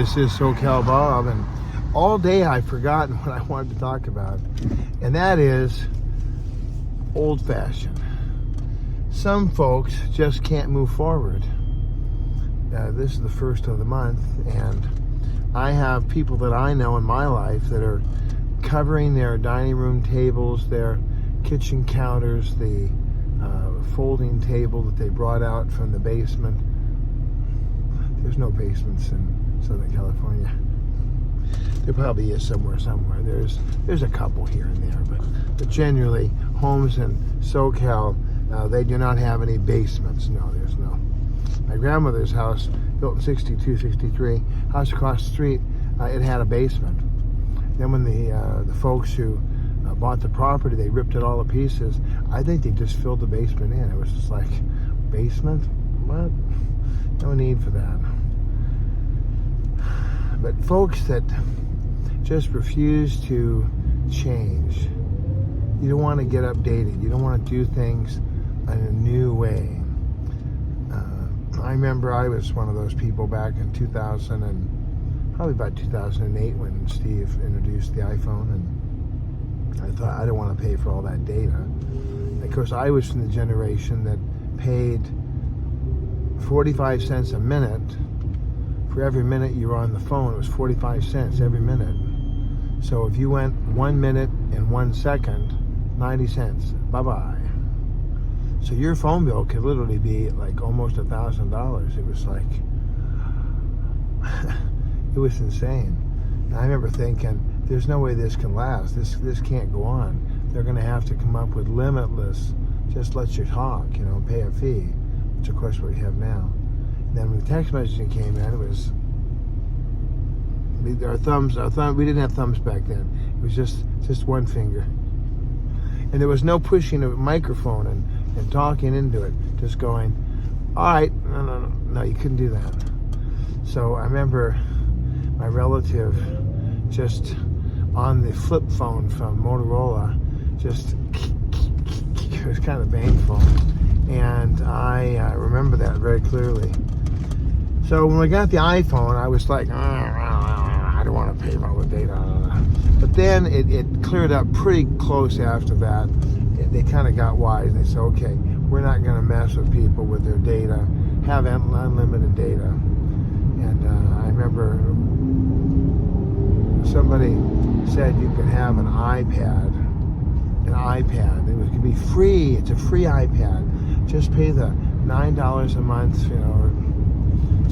This is SoCal Bob, and all day I've forgotten what I wanted to talk about, and that is old-fashioned. Some folks just can't move forward. This is the first of the month, and I have people that I know in my life that are covering their dining room tables, their kitchen counters, the folding table that they brought out from the basement. There's no basements in Southern California. There probably is somewhere. There's a couple here and there, but generally homes in SoCal, they do not have any basements. No, there's no. My grandmother's house, built in 62, 63, house across the street, it had a basement. Then when the folks who bought the property, they ripped it all to pieces. I think they just filled the basement in. It was just like, basement? What? No need for that. But folks that just refuse to change, you don't want to get updated. You don't want to do things in a new way. I remember I was one of those people back in 2000 and probably about 2008 when Steve introduced the iPhone, and I thought, I don't want to pay for all that data. Of course, I was from the generation that paid 45 cents a minute. For every minute you were on the phone, it was 45 cents every minute. So if you went 1 minute and 1 second, 90 cents. Bye-bye. So your phone bill could literally be like almost $1,000. It was like, it was insane. And I remember thinking, there's no way this can last. This can't go on. They're going to have to come up with limitless, just let you talk, pay a fee, which of course we have now. And then when the text messaging came in, it was our thumbs. We didn't have thumbs back then. It was just one finger, and there was no pushing a microphone and talking into it. Just going, all right, no, you couldn't do that. So I remember my relative just on the flip phone from Motorola, it was kind of painful, and I remember that very clearly. So when I got the iPhone, I was like, I don't want to pay for all the data. But then it cleared up pretty close after that. They kind of got wise. They said, okay, we're not going to mess with people with their data. Have unlimited data. And I remember somebody said you could have an iPad. It could be free. It's a free iPad. Just pay the $9 a month,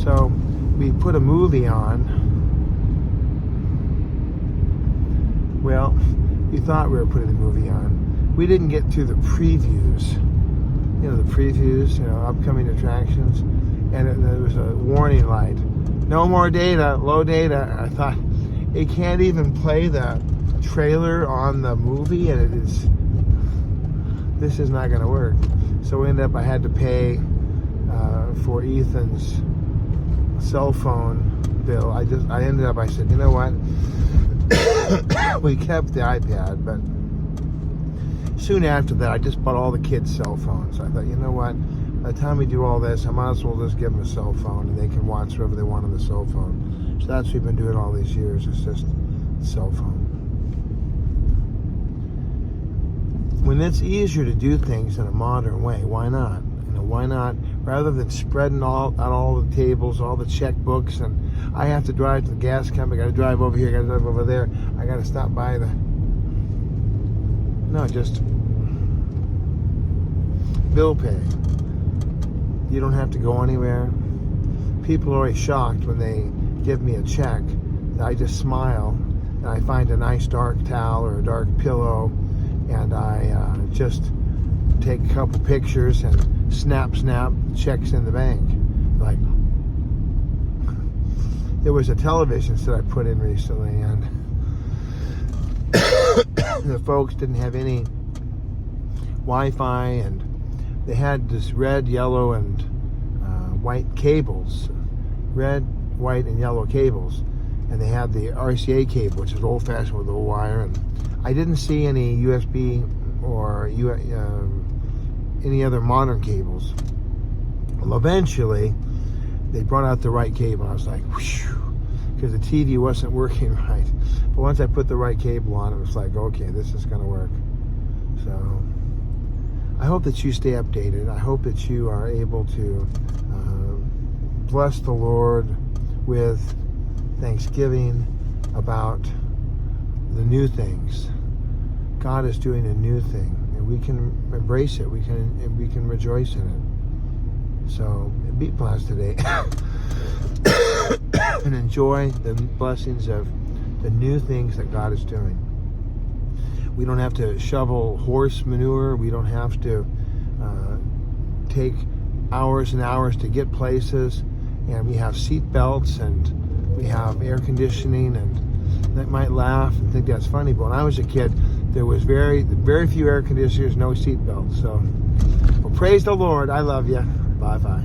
So we put a movie on. Well, we thought we were putting the movie on. We didn't get to the previews. Upcoming attractions. And there was a warning light. No more data, low data. I thought, it can't even play the trailer on the movie, and this is not going to work. So I had to pay for Ethan's cell phone bill. I said, you know what? We kept the iPad, but soon after that, I just bought all the kids' cell phones. I thought, you know what? By the time we do all this, I might as well just give them a cell phone, and they can watch whatever they want on the cell phone. So that's what we've been doing all these years. It's just cell phone. When it's easier to do things in a modern way, why not? Why not? Rather than spreading out all the tables, all the checkbooks, and I have to drive to the gas company, I got to drive over here, I got to drive over there, I got to stop by just bill pay. You don't have to go anywhere. People are always shocked when they give me a check. I just smile, and I find a nice dark towel or a dark pillow, and I just take a couple pictures and snap, checks in the bank. Like, there was a television set I put in recently, and the folks didn't have any Wi-Fi, and they had this red, yellow, and white cables. Red, white, and yellow cables. And they had the RCA cable, which is old-fashioned with a wire, and I didn't see any USB or any other modern cables. Well, eventually, they brought out the right cable. I was like, whew, because the TV wasn't working right. But once I put the right cable on, it was like, okay, this is going to work. So I hope that you stay updated. I hope that you are able to bless the Lord with thanksgiving about the new things. God is doing a new thing, and we can embrace it. We can rejoice in it. So be blessed today and enjoy the blessings of the new things that God is doing. We don't have to shovel horse manure. We don't have to take hours and hours to get places. And we have seat belts, and we have air conditioning, and that might laugh and think that's funny. But when I was a kid, there was very few air conditioners, no seat belts. So, well, praise the Lord. I love you. Bye-bye.